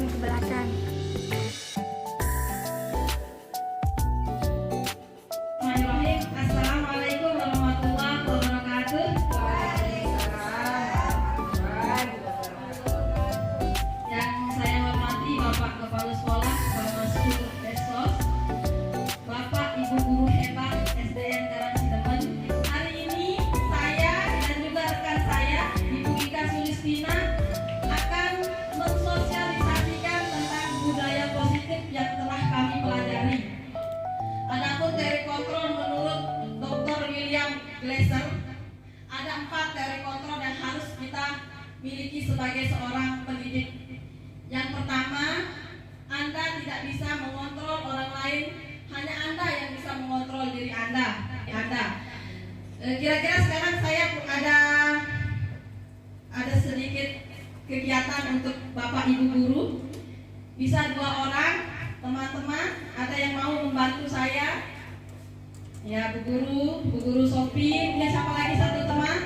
yang ke belakang. Assalamualaikum warahmatullahi wabarakatuh. Yang saya hormati Bapak Kepala Sekolah, Bapak Guru Desos, Bapak Ibu Guru hebat SDN Karangcidemen. Hari ini saya dan juga rekan saya, Ibu Ika Sulistina, akan mensosialisasikan tentang budaya positif yang telah kami pelajari. Adapun teori kontrol menurut Dr. William Glasser, ada 4 teori kontrol yang harus kita miliki sebagai seorang pendidik. Yang pertama, Anda tidak bisa mengontrol orang lain, hanya Anda yang bisa mengontrol diri Anda. Kira-kira sekarang saya ada sedikit kegiatan untuk Bapak Ibu guru. Bisa 2 orang, teman-teman, ada yang mau membantu saya? Ya, Bu Guru Sophie, punya siapa lagi satu teman?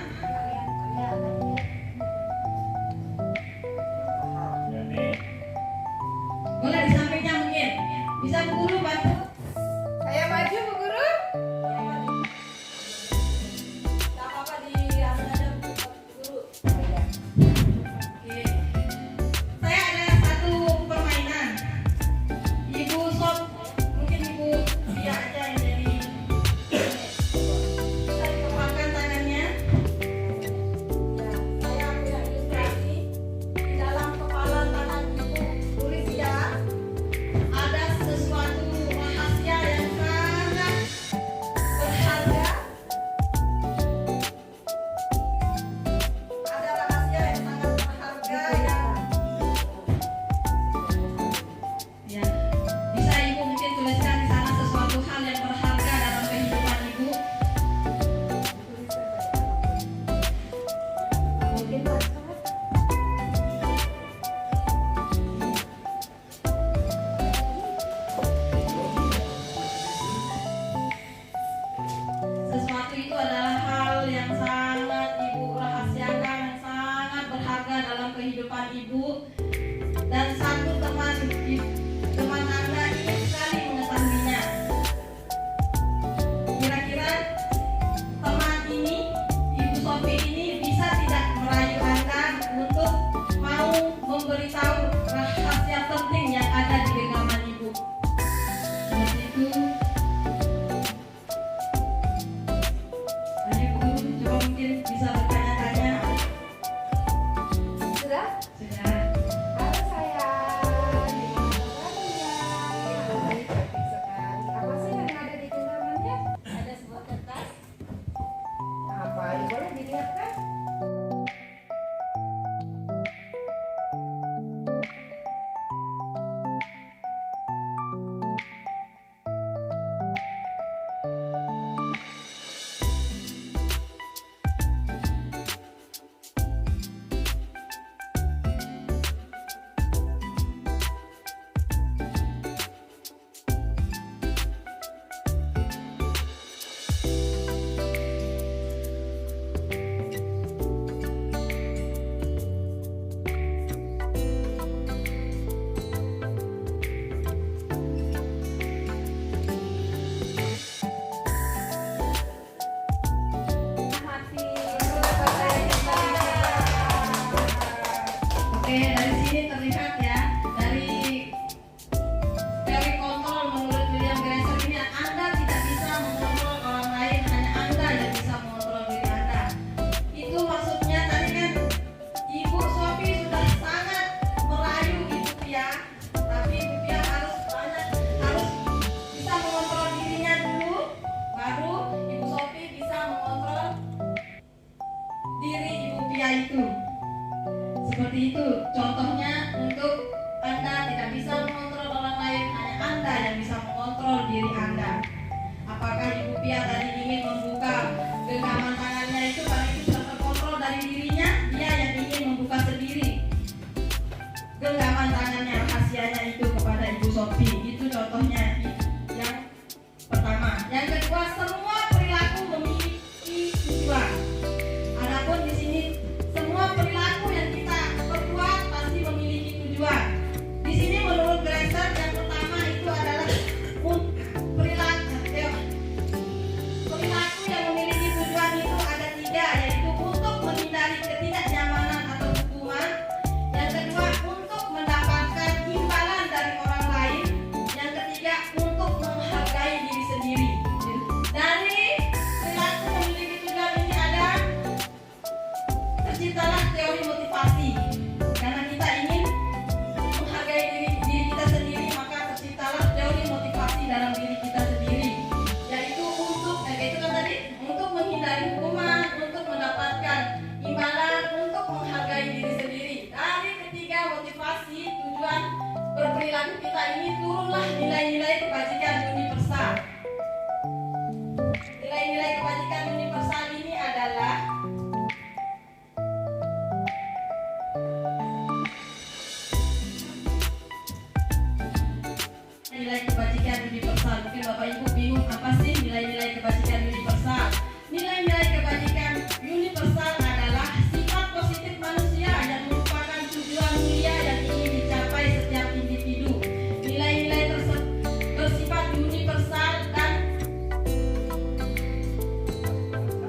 Boleh di sampingnya mungkin. Bisa Bu Guru bantu? Saya maju, Bu Guru. Gak apa-apa di aja Bu Guru. Oke. Saya ada satu permainan. Ibu Sob, mungkin Ibu dia aja yang jadi. Saya kepalkan tangannya. Ya, saya ambil ilustrasi. Di dalam kepala tangan Ibu tulis ya. Ada sesuatu rahasia yang sangat berharga. Ada rahasia yang sangat berharga ya. Bisa Ibu mungkin tuliskan di sana sesuatu hal yang berharga dalam kehidupan Ibu. Mungkin Pak. Sesuatu itu adalah hal yang sangat Ibu rahasiakan, yang sangat berharga dalam kehidupan Ibu. Dan satu teman Anda ingin sekali mengetahuinya. Kira-kira teman ini, Ibu Sophie ini bisa tidak merayu Anda untuk mau memberitahu rahasia penting yang ada di genggaman Ibu? Seperti itu. Ayo Bu Guru, coba mungkin bisa bertanya-tanya. Sudah? Sudah. Halo sayang, gimana kabarnya? Baik, cantik sekali. Apa sih yang ada di genggamannya? Ada sebuah kertas. Apa? Boleh dilihat kan? Hati. Oke, dari sini terlihat ya, dari teori kontrol menurut William Glasser ini, Anda tidak bisa mengontrol orang lain, hanya Anda yang bisa mengontrol diri Anda. Itu maksudnya tadi kan Ibu Sophie sudah sangat merayu Ibu Pia, tapi Ibu Pia harus bisa mengontrol dirinya dulu, baru Ibu Sophie bisa mengontrol diri Ibu Pia itu. Seperti itu contohnya, untuk Anda tidak bisa mengontrol orang lain, hanya Anda yang bisa mengontrol diri Anda. Apakah Ibu Pia tadi ingin membuka genggaman tangannya itu karena itu sudah terkontrol dari dirinya, dia yang ingin membuka sendiri genggaman tangannya rahasianya itu kepada Ibu Sophie. Itu contohnya yang pertama. Yang kedua, semua perilaku memiliki tujuan. Adapun di sini semua perilaku yang kita perbuat Bapak Ibu bingung apa sih nilai-nilai kebajikan universal? Nilai-nilai kebajikan universal adalah sifat positif manusia yang merupakan tujuan mulia yang ingin dicapai setiap individu. Nilai-nilai bersifat universal dan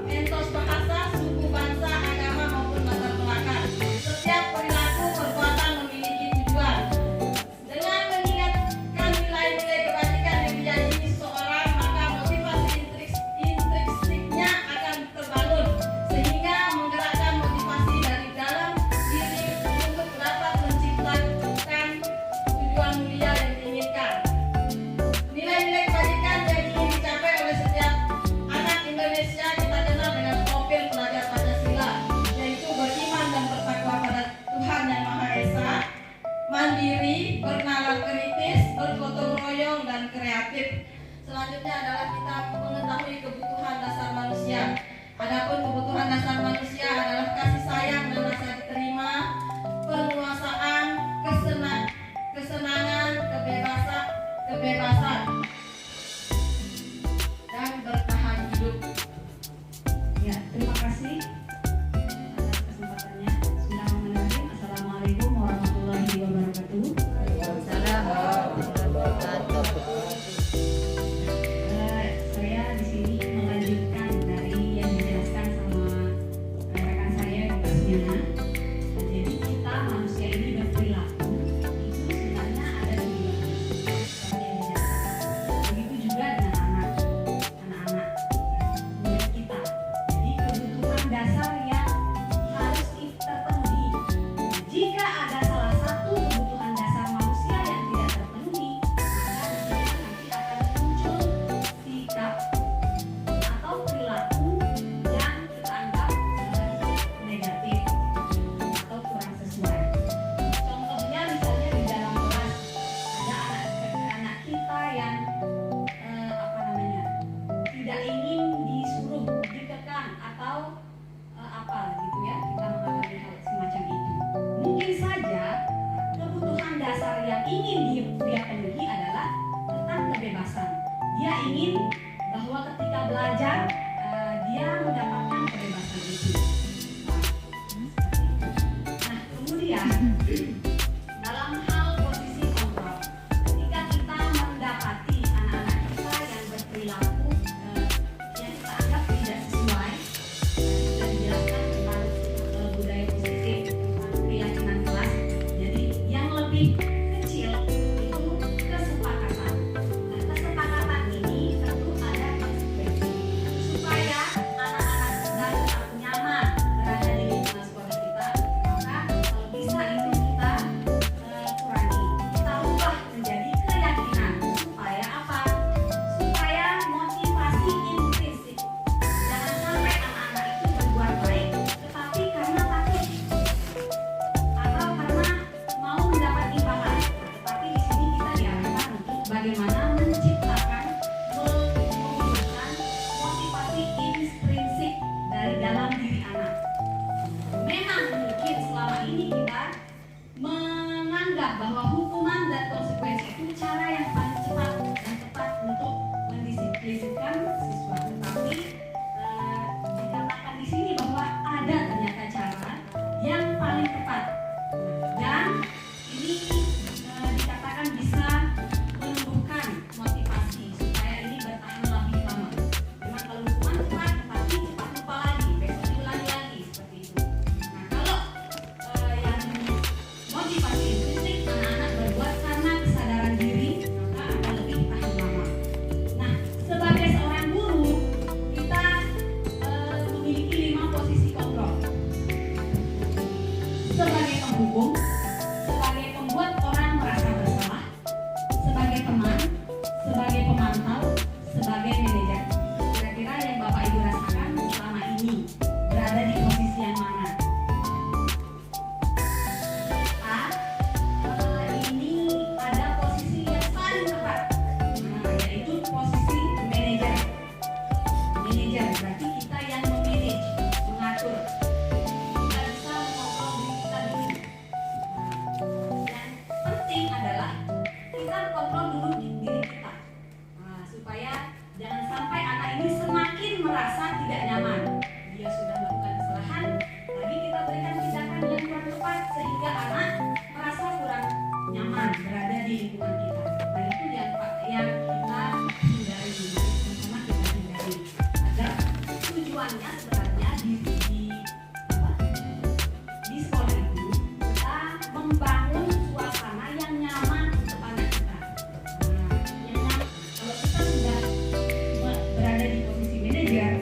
entos bahasa, suku, bangsa, agama maupun latar belakang. Setiap perilaku perbuatan memiliki tujuan. Dengan mengingatkan nilai-nilai kebajikan yang diyakini seseorang, maka motivasi intrinsiknya akan terbangun sehingga menggerakkan motivasi dari dalam diri untuk dapat menciptakan tujuan mulia yang diinginkan. Nilai-nilai kebajikan yang ingin dicapai oleh setiap anak Indonesia kita kenal dengan profil pelajar Pancasila, yaitu beriman dan bertakwa pada Tuhan Yang Maha Esa, mandiri, bernalar kritis, bergotong royong dan kreatif. Selanjutnya adalah kita mengetahui kebutuhan dasar manusia. Adapun kebutuhan dasar manusia adalah kasih sayang dan rasa diterima, penguasaan, kesenangan, kebebasan, dan bertahan hidup. Ya, terima kasih atas kesempatannya. Bismillahirrahmanirrahim. Assalamualaikum warahmatullahi wabarakatuh. Saya di sini melanjutkan dari yang dijelaskan sama rekan saya Mbak Sumiana. Jadi kita manusia ini berperilaku itu sebenarnya ada dua seperti yang dijelaskan. Begitu juga dengan anak-anak murid kita. Jadi kebutuhan dasar yang harus terpenuhi. Jika ada salah satu kebutuhan dasar manusia yang tidak terpenuhi, maka di sini nanti akan muncul sikap atau perilaku yang kita anggap negatif atau kurang sesuai. Contohnya misalnya di dalam kelas ada anak kita yang tidak ingin disuruh, dikekang atau apa gitu ya, kita mengalami hal semacam itu. Mungkin saja kebutuhan dasar yang ingin dia penuhi adalah tentang kebebasan. Dia ingin bahwa ketika belajar dia mendapatkan kebebasan itu. Nah, kemudian dalam hal posisi kontrol, ketika kita mendapati anak-anak kita yang berperilaku yang kita anggap tidak sesuai, sudah dijelaskan tentang budaya positif, tentang keyakinan kelas. Jadi yang lebih kecil itu kesepakatan. Nah, kesepakatan ini tentu ada konsekuensi supaya anak-anak kita tetap nyaman supaya jangan sampai anak ini semakin merasa tidak nyaman. Dia sudah melakukan kesalahan, lagi kita berikan tindakan yang kurang tepat sehingga anak merasa kurang nyaman berada di lingkungan kita. Nah itu yang kita hindari, sama-sama kita hindari agar tujuannya sebenarnya di sekolah itu kita membangun suasana yang nyaman untuk anak kita. Nah, yang kalau kita sudah berada di posisi manajer,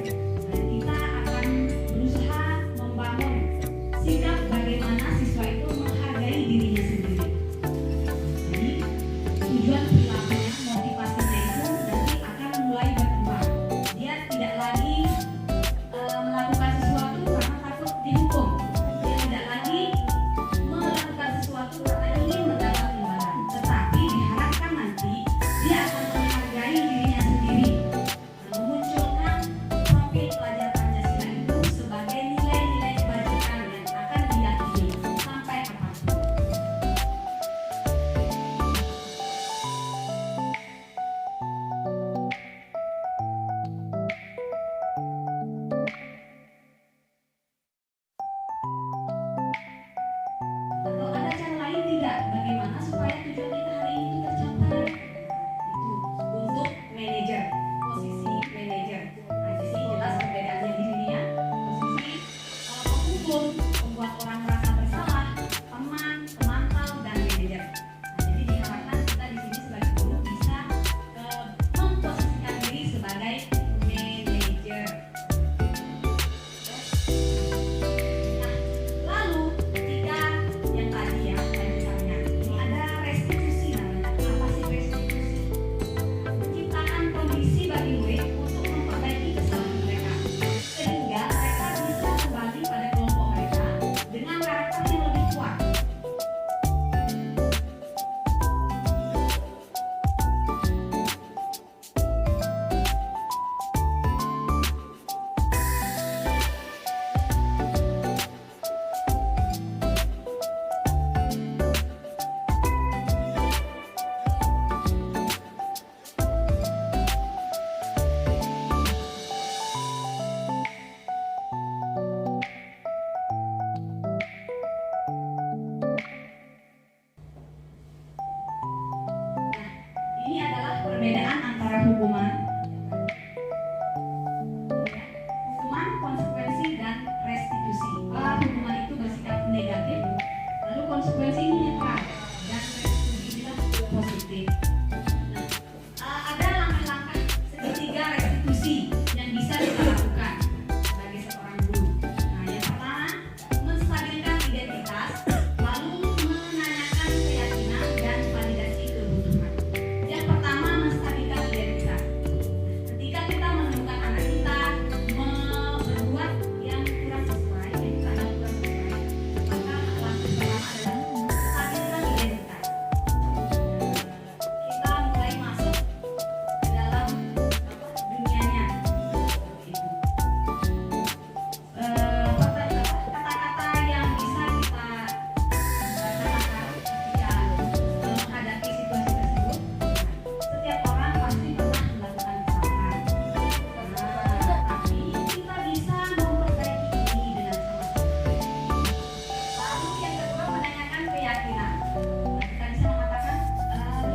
kita akan berusaha membangun sikap bagaimana siswa itu menghargai dirinya sendiri. Jadi tujuan perilakunya, motivasinya itu nanti akan mulai berkembang. Dia tidak lagi melakukan sesuatu karena takut dihukum. Dia tidak lagi melakukan sesuatu karena ingin mendapat imbalan. Tetapi diharapkan nanti dia akan menghargai dirinya sendiri, memunculkan profil pelajar Pancasila itu sebagai nilai-nilai kebajikan yang akan diyakini sampai kapanpun. Atau ada cara lain tidak bagaimana supaya tujuan kita hari ini itu tercapai? Itu untuk manajer, posisi manajer. Nah, di sini jelas perbedaannya di sini ya. Posisi penghukum, membuat orang merasa bersalah, teman, pemantau, dan manajer. Nah, jadi diharapkan kita di sini sebagai guru bisa memposisikan diri sebagai manajer. Nah, lalu ketika yang tadi ya lanjutannya ini ada restitusi namanya. Apa sih restitusi? Menciptakan kondisi bagi murid untuk memperbaiki kesalahan mereka sehingga mereka bisa kembali pada kelompok mereka dengan karakter yang lebih kuat. Ini adalah perbedaan antara hukuman, konsekuensi, dan restitusi. Hukuman itu bersikap negatif, lalu konsekuensi ini netral, dan restitusi inilah positif. Nah, ada langkah-langkah segitiga restitusi yang bisa kita lakukan sebagai seorang guru. Nah, yang pertama, menstabilkan identitas, lalu menanyakan keyakinan dan validasi kebutuhan. Yang pertama, menstabilkan identitas. Ketika kita menemukan anak kita berbuat yang kurang sesuai, yang kita anggap kurang sesuai, maka langkah pertama adalah stabilkan identitas. Kita mulai masuk ke dalam dunianya. Seperti itu. Kata-kata yang bisa kita katakan ketika menghadapi situasi tersebut. Setiap orang pasti pernah melakukan kesalahan. Tapi kita bisa memperbaiki ini dengan sama-sama. Lalu yang kedua, menanyakan keyakinan. Kita bisa mengatakan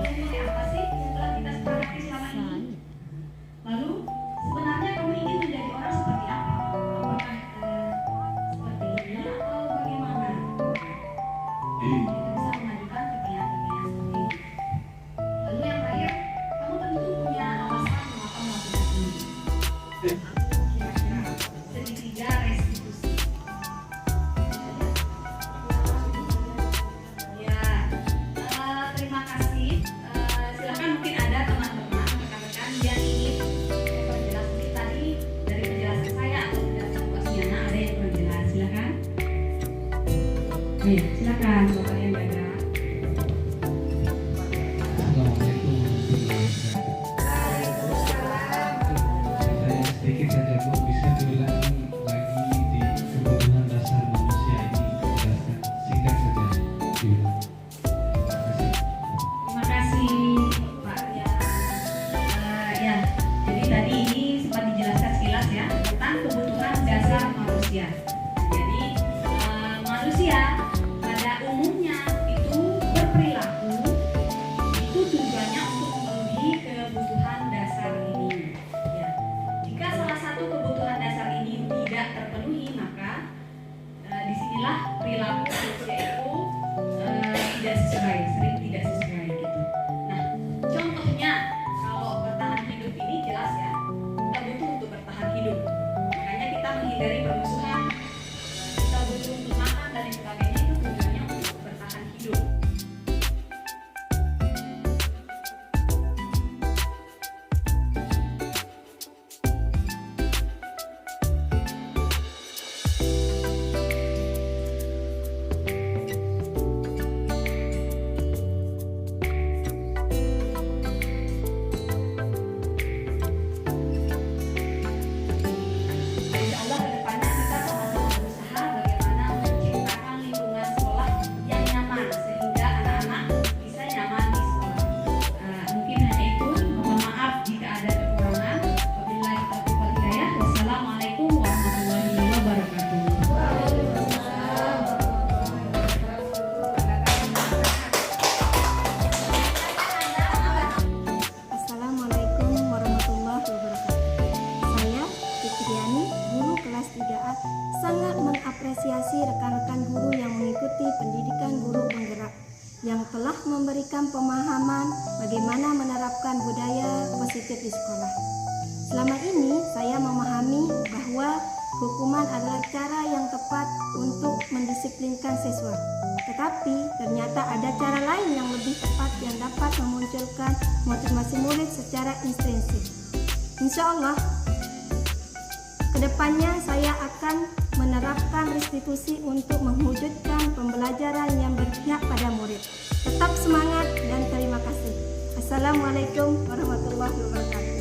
nilai apa sih yang telah kita sepakati selama ini? Lalu sebenarnya kamu ingin menjadi orang seperti apa? Apakah seperti ini atau bagaimana? Kita bisa mengajukan pertanyaan-pertanyaan seperti ini. Lalu yang terakhir, kamu tentu punya alasan mengapa melakukan ini. Kira-kira segitiga restitusi. Ya, terima kasih. Silakan mungkin ada teman-teman, rekan-rekan yang ingin memperjelas mungkin tadi dari penjelasan saya atau penjelasan Mbak Sumiana ada yang kurang jelas. Silakan. Silakan Bapak yang jaga. Assalamualaikum warahmatullahi wabarakatuh. Saya sedikit tadi ini sempat dijelaskan sekilas ya tentang kebutuhan dasar manusia. Jadi manusia pada umumnya itu berperilaku itu tujuannya untuk memenuhi kebutuhan dasar ini. Ya. Jika salah satu kebutuhan dasar ini tidak terpenuhi, maka disinilah perilaku manusia itu tidak sesuai, sering tidak sesuai gitu. Nah, contohnya kalau bertahan hidup ini jelas ya, kita butuh untuk bertahan hidup. Makanya kita menghindari permusuhan, kita butuh untuk makan dan lain sebagainya, itu tujuannya untuk bertahan hidup. Insya Allah kedepannya kita sama-sama berusaha bagaimana menciptakan lingkungan sekolah yang nyaman sehingga anak-anak bisa nyaman di sekolah. Mungkin hanya itu. Mohon maaf jika ada kekurangan. Wabillahi taufiq wal hidayah. Wassalamualaikum warahmatullahi wabarakatuh. Assalamualaikum warahmatullahi wabarakatuh. Saya Fitriani, guru kelas 3A, sangat mengapresiasi rekan-rekan guru yang mengikuti pendidikan guru penggerak yang telah memberikan pemahaman bagaimana menerapkan budaya positif di sekolah. Selama ini saya memahami bahwa hukuman adalah cara yang tepat untuk mendisiplinkan siswa. Tetapi ternyata ada cara lain yang lebih tepat yang dapat memunculkan motivasi murid secara intrinsik. Insya Allah, kedepannya saya akan menerapkan restitusi untuk mewujudkan pembelajaran yang berpihak pada murid. Tetap semangat dan terima kasih. Assalamualaikum warahmatullahi wabarakatuh.